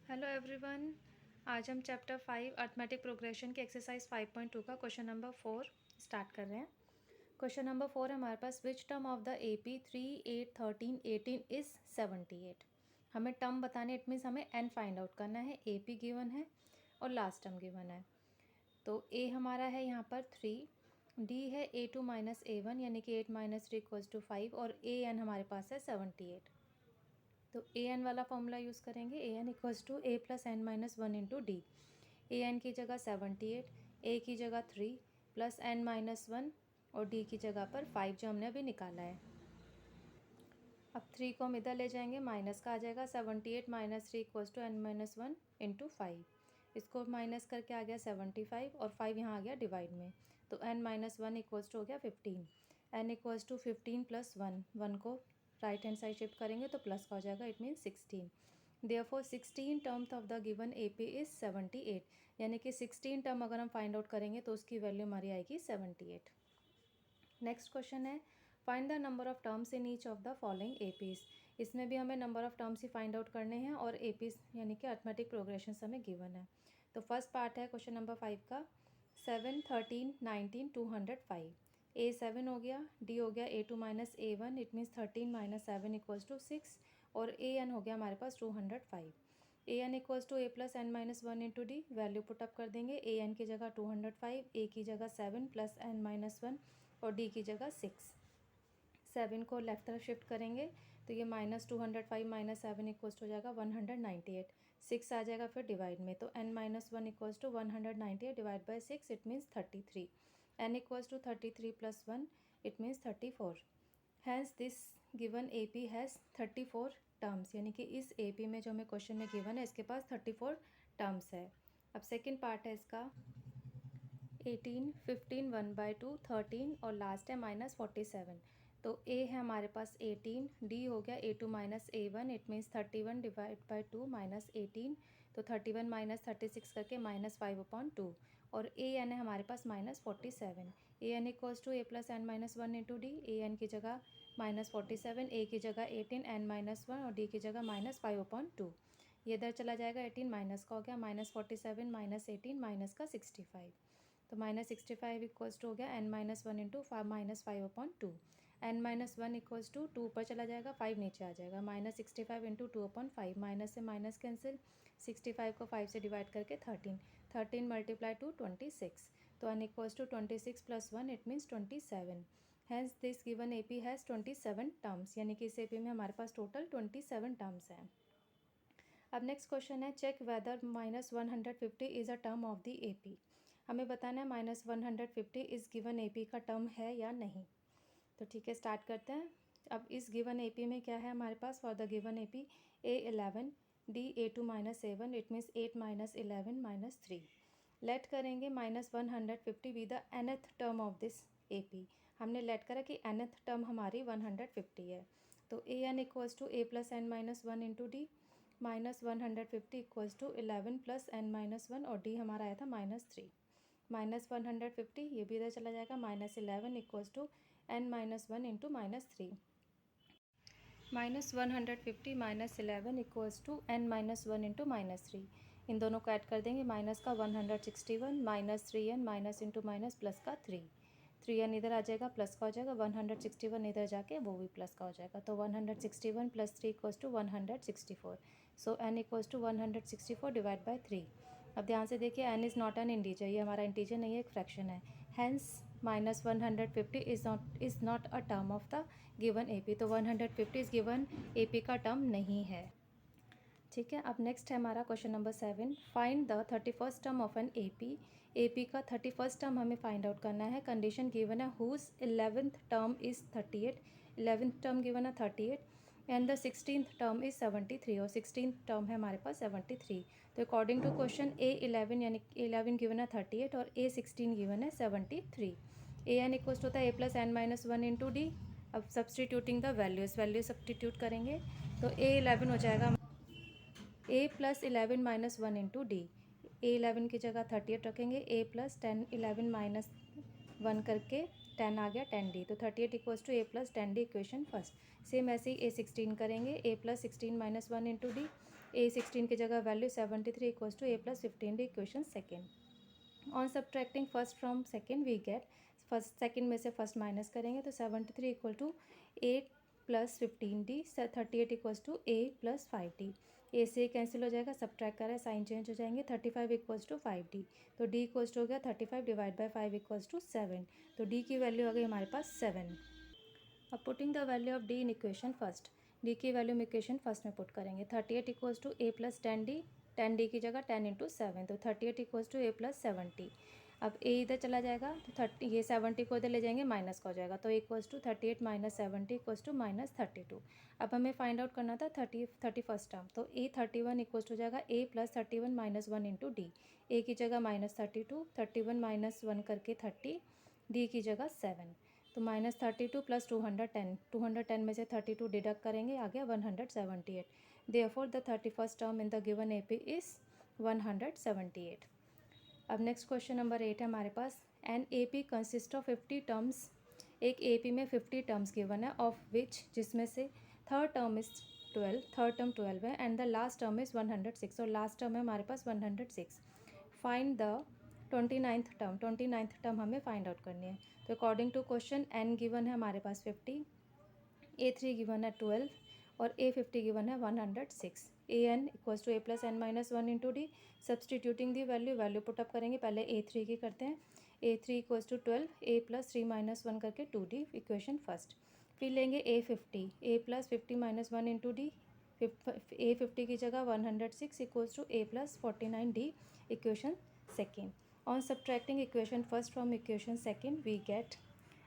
Hello everyone. आज हम chapter 5 arithmetic progression के एक्सरसाइज 5.2 का क्वेश्चन नंबर 4 स्टार्ट कर रहे हैं। क्वेश्चन नंबर 4 है हमारे पास, which term of the AP 3, 8, 13, 18 is 78। हमें टर्म बताने, इट मीन्स हमें n फाइंड आउट करना है। AP गिवन है और लास्ट टर्म गिवन है। तो A हमारा है यहाँ पर 3, D है A2 माइनस A1 यानी कि 8 माइनस 3 इक्वल्स टू 5 और AN हमारे पास है 78। तो ए एन वाला फॉर्मूला यूज़ करेंगे, A N equals to A plus N minus 1 into D. A N की जगह 78, ए की जगह 3 प्लस एन माइनस 1 और डी की जगह पर 5 जो हमने अभी निकाला है। अब 3 को हम इधर ले जाएंगे, माइनस का आ जाएगा 78 minus 3 equals to N minus 1 into 5। इसको माइनस करके आ गया 75 और 5 यहाँ आ गया डिवाइड में, तो एन माइनस 1 इक्वल्स टू हो गया 15। एन इक्वल्स टू 15 प्लस 1, 1 को राइट हैंड साइड शिफ्ट करेंगे तो प्लस का हो जाएगा, it means 16। Therefore 16 terms of the given AP is 78, यानी कि 16 टर्म अगर हम फाइंड आउट करेंगे तो उसकी वैल्यू हमारी आएगी 78। नेक्स्ट क्वेश्चन है, find the number of terms in each of the following APs। इसमें भी हमें number of terms he find out करने हैं और APs यानी कि अर्थमेटिक प्रोग्रेशन हमें गिवन है। तो फर्स्ट पार्ट है क्वेश्चन नंबर 5 का, 7, 13, 19, 205। A 7 हो गया, D हो गया A2 minus A1, it means 13 minus 7 equals to 6 और AN हो गया हमारे पास 205। A N equals to A plus N minus 1 into D, value put up कर देंगे। ए एन की जगह 205, ए की जगह 7 प्लस एन माइनस 1 और डी की जगह 6। 7 को लेफ्ट तरफ शिफ्ट करेंगे तो ये -205 माइनस 7 इक्वल्स हो जाएगा 198। 6 आ जाएगा फिर डिवाइड में, तो n minus 1 equals to 198 divide by 6, it means 33। n equals to 33 plus 1, it means 34। Hence this given AP has 34 terms, यानी कि इस AP में जो हमें क्वेश्चन में गिवन है इसके पास 34 टर्म्स है। अब सेकेंड पार्ट है इसका, 18, 15, 1/2, 13 और लास्ट है -47। तो A है हमारे पास 18, D हो गया A2 minus A1, it means 31 divide by 2 minus 18, तो 31 माइनस 36 करके -5/2 और AN है हमारे पास -47। AN equals to A plus N minus 1 into D. AN की जगह -47, A की जगह 18 n माइनस 1 और D की जगह -5/2। ये इधर चला जाएगा, 18 माइनस का हो गया -47 माइनस 18 माइनस का 65, तो -65 इक्वल्स टू हो गया n minus 1 into -5/2। n minus 1 equals to 2 ऊपर चला जाएगा, 5 नीचे आ जाएगा, -65 इंटू 2/5, माइनस से माइनस कैंसिल, 65 को 5 से डिवाइड करके 13, 13 मल्टीप्लाई टू 26, तो n equals to 26 plus 1, it means 27। Hence this given AP has 27 terms, यानी कि इस AP में हमारे पास टोटल 27 टर्म्स हैं। अब नेक्स्ट क्वेश्चन है, check whether -150 is a term of the AP। हमें बताना है -150 इस गिवन AP का टर्म है या नहीं। तो ठीक है, स्टार्ट करते हैं। अब इस गिवन AP में क्या है हमारे पास, for the given AP A11, D A2 minus A1, it means 8 minus 11 minus 3। Let करेंगे -150 be the nth term of this AP। हमने लेट करा कि nth टर्म हमारी 150 है, तो AN equals to A plus N minus 1 into D, -150 equals to 11 plus N minus 1 और D हमारा आया था -3। -150 ये भी इधर चला जाएगा, -11 equals to n minus 1 into -3। -150 -11 equals to n minus 1 into -3। इन दोनों को ऐड कर देंगे, माइनस का 161 minus 3n minus into minus plus का 3n इधर आ जाएगा, प्लस का हो जाएगा, 161 इधर जाके वो भी प्लस का हो जाएगा, तो 161 प्लस 3 equals to 164। So n equals to 164 divide by 3। अब ध्यान से देखिए, n is not an integer, ये हमारा इंटीजर नहीं है, एक फ्रैक्शन है। Hence -150 is not a term of the given AP, तो 150 इज़ गिवन AP का टर्म नहीं है। ठीक है, अब नेक्स्ट है हमारा question number 7, find the 31st term of an AP का 31st टर्म हमें फाइंड आउट करना है। कंडीशन गिवन है, whose 11th term is 38, 11th term given है 38 and the 16th term is 73 और 16th टर्म है हमारे पास 73। तो अकॉर्डिंग टू क्वेश्चन A11 यानी 11 गिवन है 38 और A16 गिवन है 73। AN इक्वल्स होता है A plus N minus 1 into D. अब सब्सटीट्यूटिंग द वैल्यू सब्सटीट्यूट करेंगे तो A11 हो जाएगा A plus 11 minus 1 into D. A11 की जगह 38 रखेंगे, A प्लस 10 11 माइनस 1 करके 10 आ गया 10D, तो 38 equals to A plus 10D equation first. Same ऐसे ही A16 करेंगे, A plus 16 minus 1 into D. A 16 की जगह value 73 equals to A plus 15 D equation second. On subtracting first from second we get first second में से first minus करेंगे तो 73 equal to 8 plus 15 D 38 equals to A plus 5 D. A से cancel हो जाएगा, subtract करें sign change हो जाएंगे। 35 इक्वल्स टू 5 डी, तो डी इक्वल्स टू हो गया 35 डिवाइड बाई 5 इक्वल्स टू 7, तो डी की वैल्यू आ गई हमारे पास 7। अब putting the value of D in equation first, D की वैल्यू हम इक्वेशन फर्स्ट में पुट करेंगे। 38 equals to A plus 10 D, 10 D की जगह 10 इंटू 7, तो 38 इक्वल्स टू ए प्लस 70। अब ए इधर चला जाएगा तो 30, ये 70 को इधर ले जाएंगे माइनस का हो जाएगा, तो equals to 38 minus 70 equals to minus 32। अब हमें फाइंड आउट करना था 31st टर्म, तो ए 31 इक्वल्स टू जाएगा A plus 31 minus 1 into D. A की जगह माइनस 32, 31 माइनस 1 करके 30, डी की जगह 7, तो माइनस 32 प्लस 210, 210 में से 32 डिडक्ट करेंगे, आ गया 178। Therefore the 31st term in the given A P is 178। अब नेक्स्ट क्वेश्चन नंबर 8 है हमारे पास। An A P consist of 50 terms, एक ए पी में 50 टर्म्स गिवन है, ऑफ विच जिसमें से third term is 12, third term 12 है, and the last term is 106, और लास्ट टर्म है हमारे पास 106। Find the 29th term, 29th term हमें फाइंड आउट करनी है। तो according to question N given है हमारे पास 50, A3 गिवन है 12 और A50 गिवन है 106। A N equals to A plus N minus 1 into D. Substituting the value put up करेंगे, पहले A3 की करते हैं। A3 equals to 12 A plus 3 minus 1 करके 2D इक्वेशन फर्स्ट। फिर लेंगे A50, A plus 50 minus 1 into D. A50 की जगह 106 equals to A plus 49D equation second. On subtracting equation first from equation second we get,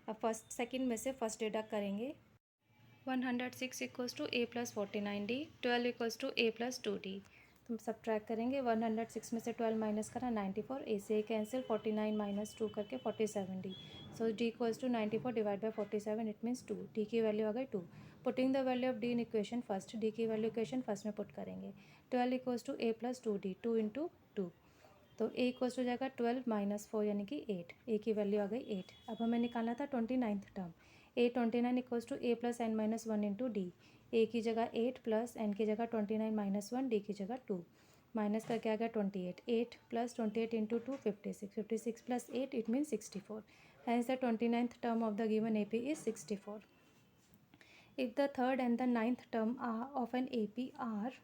अब first second में से first deduct करेंगे। 106 equals to A plus 49D, 12 equals to A plus 2D। तुम subtract करेंगे, 106 में से 12 minus करा 94, ए से कैंसिल, 49 माइनस 2 करके 47D। सो D equals to 94 divide by 47, it means 2। D की वैल्यू आ गई 2। Putting the value of D in equation first, D की वैल्यू इक्वेशन फर्स्ट में पुट करेंगे। 12 equals to A plus 2D, 2 into 2, तो ए equals हो जाएगा 12 माइनस 4 यानी कि 8, ए की वैल्यू आ गई 8। अब हमें निकालना था 29th term, A 29 equals to A plus N minus 1 into D. A की जगह 8 प्लस एन की जगह 29 माइनस 1, डी की जगह 2, माइनस करके आ गया 28, 8 plus 28 into 2 56, 56 plus 8 it mean 64। Hence the 29th term of the given A P is 64। If the third and the 9th term of an A P are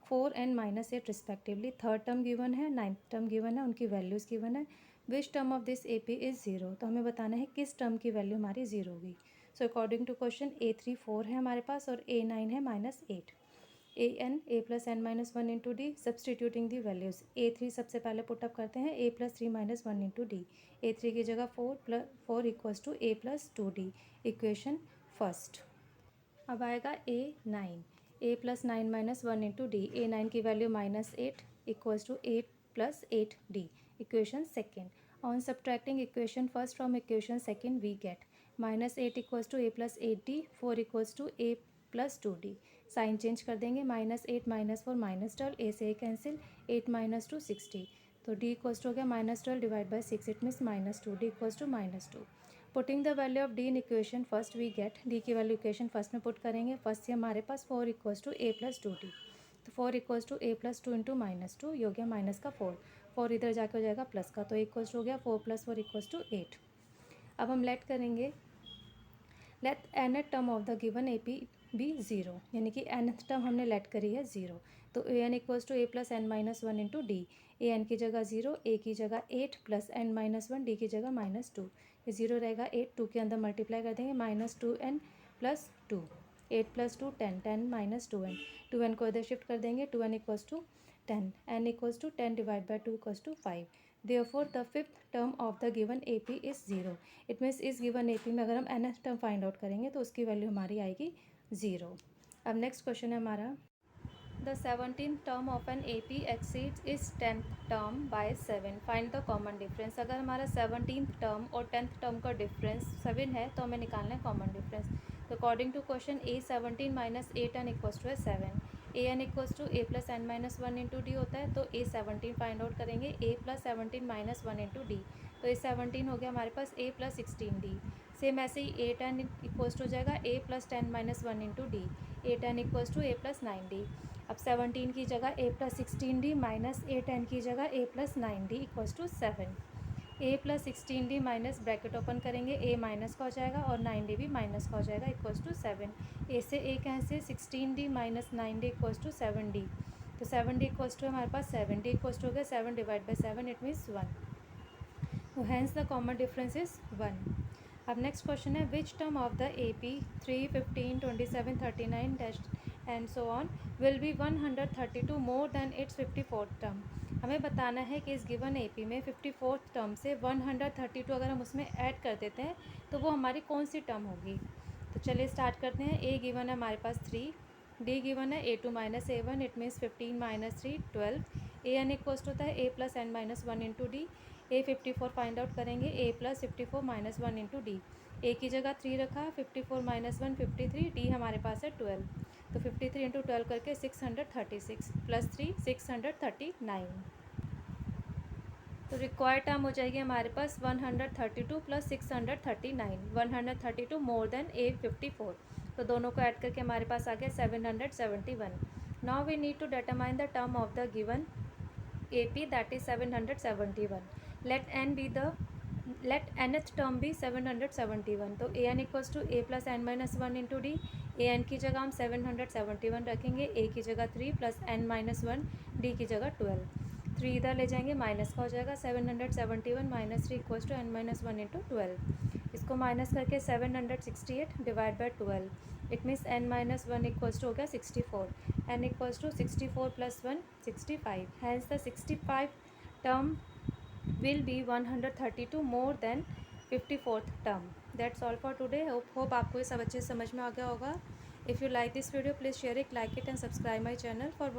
4 and minus 8 respectively, third term given है, 9th term given है, उनकी values given है। Which term of this A P is 0, तो हमें बताना है किस term की वैल्यू हमारी 0 होगी। So according to question A3 4 है हमारे पास और A9 है minus 8। A N A plus N minus 1 into D. Substituting the values, A3 सबसे पहले पुटअप करते हैं, A plus 3 minus 1 into D. A3 की जगह 4 equals to A plus 2D equation first. अब आएगा A9, A plus 9 minus 1 into D. A9 की value minus 8 equals to 8 plus 8D equation second. On subtracting equation first from equation second we get minus 8 equals to A plus 8D, 4 equals to A plus 2D। Sign change कर देंगे, minus 8 minus 4 minus 12, ए से ए cancel, 8 minus 2 60, तो D equals to हो गया minus 12 divide by 6, it means minus 2, D equals to minus 2। Putting the value of D in equation first we get, D की value equation first में put करेंगे। First से हमारे पास 4 equals to A plus 2D, तो 4 equals to A plus 2 into minus 2, ये हो गया माइनस का 4, 4 इधर जाके हो जाएगा प्लस का, तो इक्वल्स टू हो गया 4 प्लस 4 इक्वल्स टू 8। अब हम लेट करेंगे, let nth term of the given A P be 0, यानी कि nth टर्म हमने लेट करी है 0, तो A N equals to A plus N minus 1 into D. A N की जगह 0, ए की जगह 8 प्लस एन माइनस 1, डी की जगह माइनस 2, ये 0 रहेगा, 8 2 के अंदर मल्टीप्लाई कर देंगे, minus 2n plus 2, 8 plus 2 10, 10 minus 2n, 2n को इधर शिफ्ट कर देंगे, 2n equals to 10, n equals to 10 divide by 2 equals to 5। Therefore the fifth term of the given AP is 0. It means इस given AP में अगर हम nth term find out करेंगे तो उसकी वैल्यू हमारी आएगी 0। अब नेक्स्ट क्वेश्चन है हमारा, the 17th term of an AP exceeds its 10th term by 7, find the common difference. अगर हमारा 17th टर्म और 10th टर्म का डिफरेंस 7 है तो हमें निकालना है कॉमन डिफरेंस। तो according to question A17 minus 8n equals to 7, A N equals to A plus N minus 1 into D होता है, तो A17 फाइंड आउट करेंगे, A plus 17 minus 1 into D, तो A17 हो गया हमारे पास ए प्लस 16D। सेम ऐसे ही A10 इक्वल्स टू हो जाएगा A plus 10 minus 1 into D, A10 equals to A plus 9D। अब 17 की जगह a plus 16d minus a 10 की जगह a plus 9d equals to 7। a plus 16d minus bracket open करेंगे a minus का हो जाएगा और 9d भी माइनस का हो जाएगा इक्वल्स टू 7। a से a cancel 16d minus 9d equals to 7d। तो 7d इक्वल्स टू हमारे पास 7d इक्वल्स टू हो गया 7 डिवाइड बाई 7 इट मीन्स 1। तो hence the common difference is 1। अब नेक्स्ट क्वेश्चन है which term of the A P 3, 15, 27, 39 dash and so on will be 132 more than its 54th term. हमें बताना है कि इस गिवन ए पी में 54th term से 132 अगर हम उसमें ऐड कर देते हैं तो वो हमारी कौन सी टर्म होगी। तो चलिए स्टार्ट करते हैं। ए गिवन है हमारे पास 3, डी गिवन है a2 minus a1 it means 15 minus 3 12। A N equals होता है a plus N minus 1 into D. A 54 find out करेंगे a plus 54 minus 1 into D. A की जगह 3 रखा 54 माइनस 1 53 डी हमारे पास है 12। तो 53 इंटू 12 करके 636 प्लस 3 639। तो रिक्वायर्ड टर्म हो जाएगी हमारे पास 132 प्लस 639 132 मोर देन ए 54। तो दोनों को ऐड करके हमारे पास आ गया 771। Now we need to determine the term of the given AP that is 771. Let n be the let nth term be 771. तो an equals to a plus N minus 1 into D. A N की जगह हम 771 रखेंगे, a की जगह 3 plus N minus 1 D की जगह 12। 3 इधर ले जाएंगे माइनस का हो जाएगा 771 minus 3 equals to N minus 1 into 12। इसको माइनस करके 768 divide by 12 it means n minus 1 equals to हो गया 64। n equals to 64 plus 1 65। Hence the 65 term will be 132 more than 54th term. That's all for today. Hope आपको ये सब अच्छे से समझ में आ गया होगा. If you like this video, please share it, like it and subscribe my channel for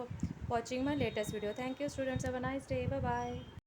watching my latest video. Thank you students. Have a nice day. Bye bye.